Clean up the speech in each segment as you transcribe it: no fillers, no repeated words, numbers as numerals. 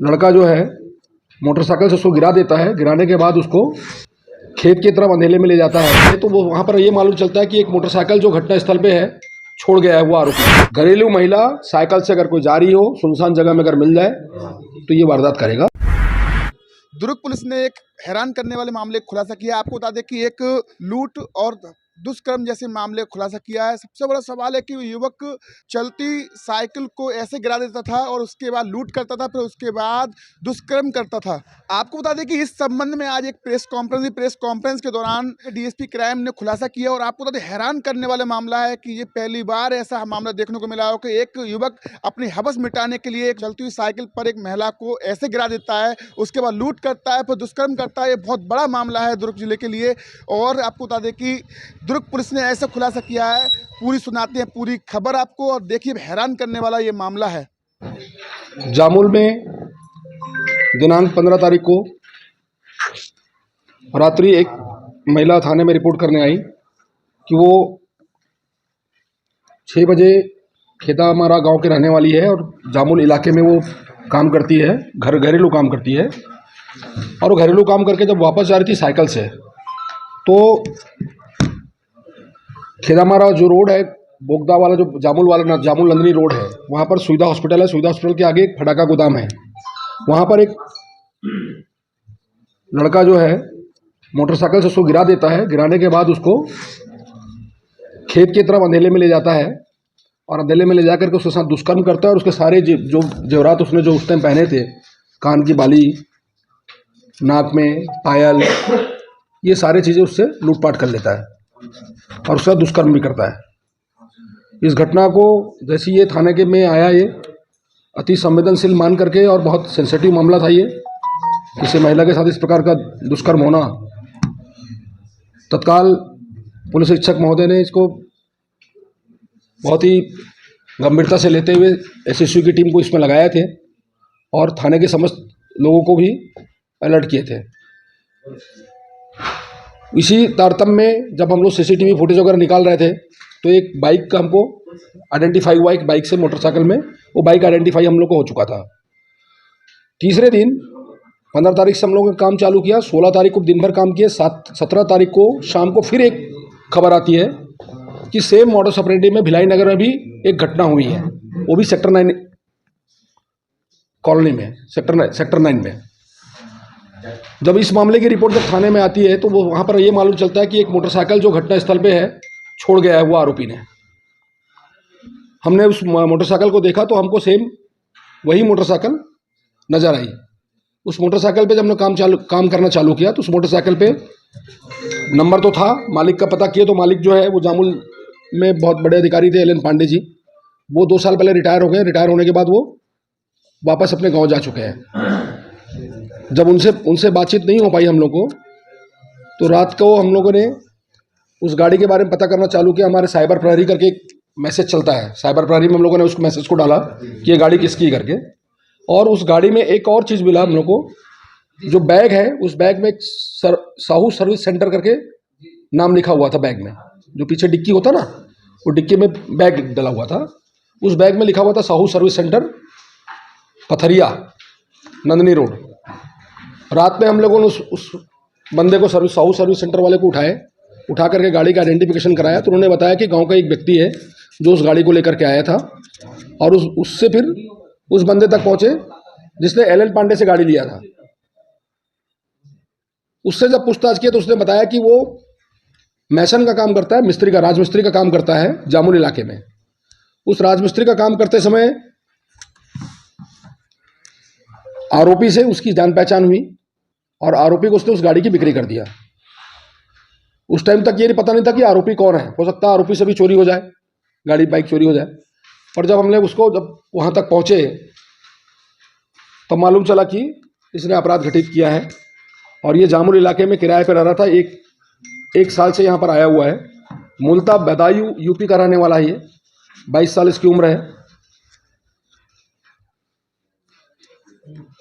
लड़का जो है मोटरसाइकिल से उसको गिरा देता है। गिराने के बाद उसको खेत की तरफ अंधेले में ले जाता है। तो वो वहाँ पर ये मालूम चलता है कि एक मोटरसाइकिल जो घटना स्थल पे है छोड़ गया है वो आरोपी। घरेलू महिला साइकिल से अगर कोई जा रही हो, सुनसान जगह में अगर मिल जाए तो ये वारदात करेगा। दुर्ग पुलिस ने एक हैरान करने वाले मामले का खुलासा किया। आपको बता दें कि एक लूट और दुष्कर्म जैसे मामले का खुलासा किया है। सबसे बड़ा सवाल है कि युवक चलती साइकिल को ऐसे गिरा देता था और उसके बाद लूट करता था, फिर उसके बाद दुष्कर्म करता था। आपको बता दें कि इस संबंध में आज एक प्रेस कॉन्फ्रेंस के दौरान डीएसपी क्राइम ने खुलासा किया। और आपको बता दें हैरान करने वाला मामला है कि ये पहली बार ऐसा मामला देखने को मिला हो कि एक युवक अपनी हवस मिटाने के लिए एक चलती हुई साइकिल पर एक महिला को ऐसे गिरा देता है, उसके बाद लूट करता है, फिर दुष्कर्म करता है। ये बहुत बड़ा मामला है दुर्ग जिले के लिए। और आपको बता दें कि दुर्ग पुलिस ने ऐसा खुलासा किया है। पूरी सुनाते हैं पूरी खबर आपको, और देखिए हैरान करने वाला ये मामला है। जामुल में दिनांक 15 तारीख को रात्रि एक महिला थाने में रिपोर्ट करने आई कि वो 6 बजे खेतामारा गांव के रहने वाली है और जामुल इलाके में वो काम करती है, घरेलू काम करती है। और वो घरेलू काम करके जब वापस जा रही थी साइकिल से, तो खेतामारा जो रोड है, बोगदा वाला जो जामुल नंदनी रोड है, वहाँ पर सुविधा हॉस्पिटल है। सुविधा हॉस्पिटल के आगे एक फटाका गोदाम है। वहाँ पर एक लड़का जो है मोटरसाइकिल से उसको गिरा देता है। गिराने के बाद उसको खेत की तरफ अंधेले में ले जाता है और अंधेले में ले जाकर के उसके साथ दुष्कर्म करता है। और उसके सारे जो जेवरात उसने जो उस टाइम पहने थे, कान की बाली, नाक में पायल, ये सारी चीज़ें उससे लूटपाट कर लेता है और उसका दुष्कर्म भी करता है। इस घटना को जैसे ये थाने के में आया, ये अति संवेदनशील मान करके, और बहुत सेंसिटिव मामला था ये, किसी महिला के साथ इस प्रकार का दुष्कर्म होना। तत्काल पुलिस अधीक्षक महोदय ने इसको बहुत ही गंभीरता से लेते हुए एसएसयू की टीम को इसमें लगाए थे और थाने के समस्त लोगों को भी अलर्ट किए थे। इसी तारतम्य में जब हम लोग सीसीटीवी फुटेज वगैरह निकाल रहे थे तो एक बाइक का हमको आइडेंटिफाई हुआ। एक बाइक से मोटरसाइकिल में वो बाइक आइडेंटिफाई हम लोग को हो चुका था। तीसरे दिन 15 तारीख से हम लोगों ने काम चालू किया। 16 तारीख को दिन भर काम किए। 17 तारीख को शाम को फिर एक खबर आती है कि सेम मॉडस ऑपरेंडी में भिलाई नगर में भी एक घटना हुई है, वो भी सेक्टर 9 कॉलोनी में, सेक्टर 9 में। जब इस मामले की रिपोर्ट जब थाने में आती है तो वो वहाँ पर ये मालूम चलता है कि एक मोटरसाइकिल जो घटना स्थल पे है छोड़ गया है वो आरोपी ने। हमने उस मोटरसाइकिल को देखा तो हमको सेम वही मोटरसाइकिल नज़र आई। उस मोटरसाइकिल पे जब हमने काम करना चालू किया तो उस मोटरसाइकिल पे नंबर तो था, मालिक का पता किए तो मालिक जो है वो जामुल में बहुत बड़े अधिकारी थे, एल.एन. पांडे जी। वो 2 साल पहले रिटायर हो गए। रिटायर होने के बाद वो वापस अपने गाँव जा चुके हैं। जब उनसे बातचीत नहीं हो पाई हम लोग को, तो रात को हम लोगों ने उस गाड़ी के बारे में पता करना चालू किया। हमारे साइबर प्रहरी करके एक मैसेज चलता है, साइबर प्रहरी में हम लोगों ने उस मैसेज को डाला कि ये गाड़ी किसकी करके। और उस गाड़ी में एक और चीज़ मिला हम लोग को, जो बैग है उस बैग में एक साहू सर्विस सेंटर करके नाम लिखा हुआ था। बैग में जो पीछे डिक्की होता ना, वो डिक्की में बैग डला हुआ था। उस बैग में लिखा हुआ था Sahu service centre, Pathariya, Nandni road. रात में हम लोगों ने उस बंदे को साहू सर्विस सेंटर वाले को उठा करके गाड़ी का आइडेंटिफिकेशन कराया। तो उन्होंने बताया कि गांव का एक व्यक्ति है जो उस गाड़ी को लेकर के आया था। और उससे फिर उस बंदे तक पहुंचे जिसने एल.एन. पांडे से गाड़ी लिया था। उससे जब पूछताछ किया तो उसने बताया कि वो मैसन का काम करता है, मिस्त्री का, राजमिस्त्री का काम करता है जामुल इलाके में। उस राजमिस्त्री का काम करते समय आरोपी से उसकी जान पहचान हुई और आरोपी को उसने उस गाड़ी की बिक्री कर दिया। उस टाइम तक ये नहीं पता नहीं था कि आरोपी कौन है। हो सकता है आरोपी से भी चोरी हो जाए, गाड़ी बाइक चोरी हो जाए। और जब हमने जब वहाँ तक पहुँचे तो मालूम चला कि इसने अपराध घटित किया है और ये जामुल इलाके में किराए पर रह रहा था। एक साल से यहाँ पर आया हुआ है। मूलतः बदायूं यूपी का रहने वाला है। ये 22 साल इसकी उम्र है।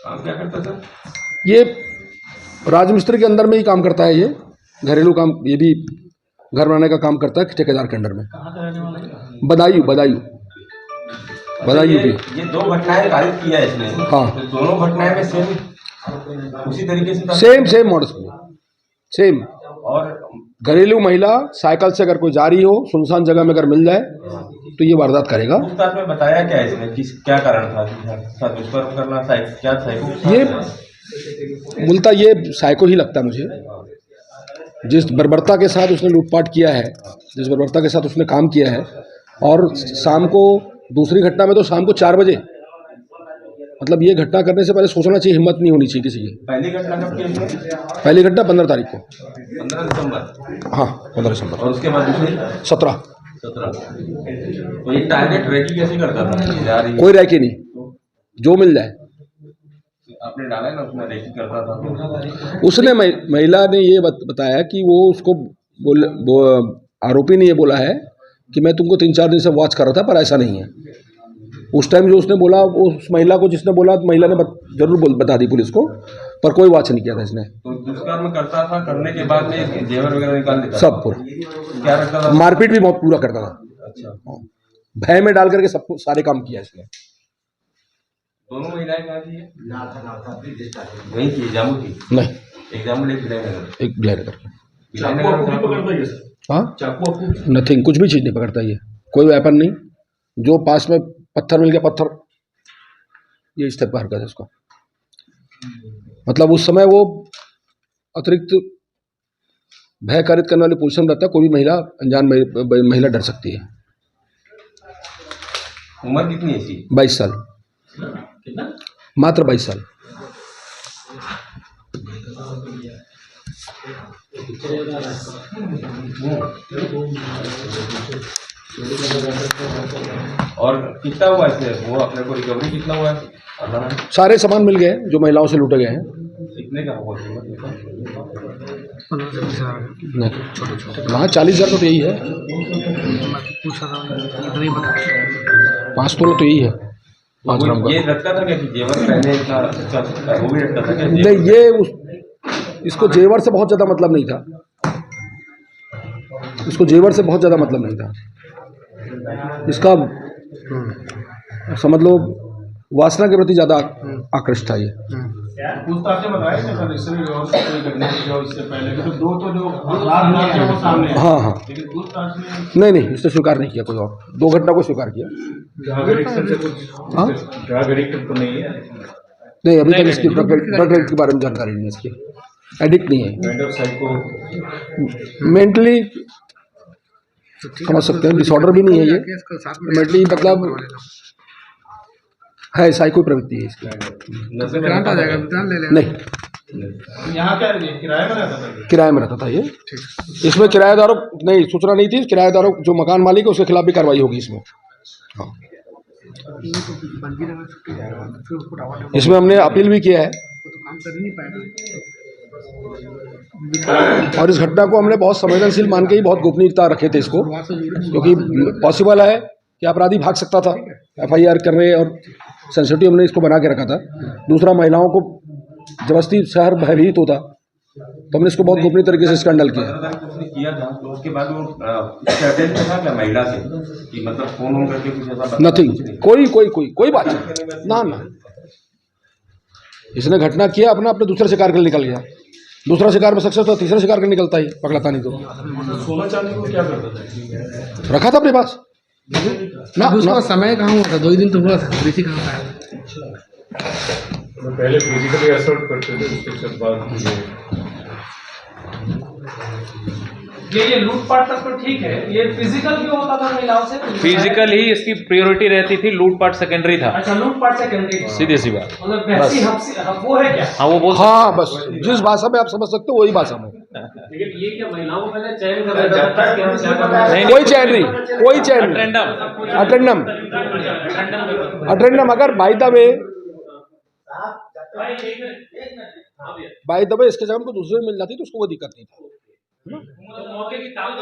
क्या करता था? ये राजमिस्त्री के अंदर में ही काम करता है। ये घरेलू काम, ये भी घर बनाने का काम करता है ठेकेदार के अंडर में। बदायूं। बताइए यूपी। ये दो घटनाएं कारित किया है इसने। हाँ। तो दोनों घटनाएं में सेम उसी तरीके से था। सेम मॉडस में सेम। और घरेलू महिला साइकिल से अगर कोई जा रही हो सुनसान जगह में अगर मिल जाए तो ये वारदात करेगा। पूछताछ में बताया क्या इसने, किस क्या कारण था साथ दुष्कर्म करना, क्या साइको ये मूलतः ये साइको ही लगता है मुझे। जिस बर्बरता के साथ उसने लूटपाट किया है, जिस बर्बरता के साथ उसने काम किया है, और शाम को दूसरी घटना में तो शाम को 4 बजे, मतलब ये घटना करने से पहले सोचना चाहिए, हिम्मत नहीं होनी चाहिए किसी की। पहली घटना कब की इसने? पहली घटना 15 तारीख को। 15 दिसंबर। हाँ 15 दिसंबर। और उसके बाद दूसरी 17। तो ये टारगेट रेकी कैसे करता था? जा रही कोई रैकी नहीं, जो मिल जाए। आपने डाला ना उसमें रेकी करता था। उसने महिला ने ये बताया कि वो उसको आरोपी ने ये बोला है कि मैं तुमको 3-4 दिन से वॉच कर रहा था, पर ऐसा नहीं है। उस टाइम जो उसने बोला, उस महिला को जिसने बोला, तो महिला ने जरूर बता दी पुलिस को, पर कोई वॉच नहीं किया था इसने। तो दुष्कर्म करता था, करने के बाद में जेवर वगैरह निकाल देता सब पूरा। क्या रखता था? मारपीट भी बहुत पूरा करता था। अच्छा। भय में डाल करके सबको सारे काम किया इसने। दोनों महिलाएं कहाँ थी? वहीं थी, जामू की? नहीं, एक जामू, एक विजयनगर। एक विजयनगर। विजयनगर हाँ, नथिंग, कुछ भी चीज नहीं पकड़ता ये, कोई वेपन नहीं। जो पास में पत्थर मिल गया, पत्थर, ये इस टाइप का हरकत है उसका। मतलब उस समय वो अतिरिक्त भय कारित करने वाली पोजीशन में रहता है। कोई भी महिला, अनजान महिला डर सकती है। उम्र कितनी है इसकी? 22 साल। कितना? मात्र 22 साल। और कितना हुआ इसमें, वो अपने को रिकवरी कितना हुआ है? सारे सामान मिल गए जो महिलाओं से लूटे गए हैं। कितने का हुआ? 40,000 का तो यही है। 5 तोला तो यही है, 5 ग्राम का। ये रखता था क्या कि जेवर पहने इतना वो भी रखता था क्या? नहीं, ये इसको जेवर से बहुत ज़्यादा मतलब नहीं था। इसको जेवर से बहुत ज़्यादा मतलब नहीं था। इसका समझ लो वासना के प्रति ज़्यादा आकृष्ट था ये। पूछताछ में बताया कि सर इससे कोई घटना जो इससे पहले तो दो तो जो अपराध हुए थे वो सामने आए। हाँ हाँ, लेकिन पूछताछ में नहीं, इसने स्वीकार नहीं किया। कोई और 2 घटना को स्वीकार किया। हाँ, ड्रग एडिक्ट तो नहीं है? नहीं, अभी तक इसकी ड्रग एडिक्ट के बारे में जानकारी नहीं है। इसकी एडिक्ट नहीं है, मेंटली समझ सकते हैं, डिसऑर्डर भी नहीं है ये। मेंटली मतलब है, साइको प्रवृत्ति है इसकी। नहीं, यहाँ क्या किराए में रहता था? किराए में रहता था ये। इसमें किराएदारों नहीं, सूचना नहीं थी। किराएदारों, जो मकान मालिक है उसके खिलाफ भी कार्रवाई होगी इसमें। हाँ, इसमें हमने अपील भी किया है, और इस घटना को हमने बहुत संवेदनशील मान के ही बहुत गोपनीयता रखे थे इसको, क्योंकि पॉसिबल है कि अपराधी भाग सकता था FIR करने, और सेंसिटिव हमने इसको बना के रखा था। दूसरा, महिलाओं को जबरदस्ती शहर भयभीत होता, तो हमने इसको बहुत गोपनीय तरीके से स्कैंडल किया। उसने किया था, तो उसके बाद वो अटैच था क्या महिला से कि मतलब फोन करके कुछ ऐसा? नथिंग, कोई बात नहीं, ना। इसने घटना किया, अपने दूसरे शिकार के लिए निकल गया। दूसरा शिकार में सक्सेस तो तीसरा शिकार के निकलता ही, पकड़ता नहीं तो। सोना चांदी को क्या करता था? रखा था अपने पास ना। उसका समय कहाँ हुआ था? 2 ही दिन तो हुआ था, बेटी कहाँ था? पहले फिजिकली असर्ट करते थे, उसके बाद ये लूटपाट तक तो ठीक है, ये फिजिकल भी होता था महिलाओं से? फिजिकल ही इसकी प्रायोरिटी रहती थी, लूटपाट सेकेंडरी था। अच्छा, लूटपाट सेकेंडरी, सीधी सी बात। मतलब वैसी वो है क्या? हाँ, वो बोल हाँ, बस जिस भाषा में आप समझ सकते हो वही भाषा में। लेकिन ये क्या महिलाओं को पहले चयन कर कोई चैन नहीं। अटेंडम अगर बाय द वे इसके जगह को दूसरे मिल जाती तो उसको वो दिक्कत नहीं था। मौके की ताकत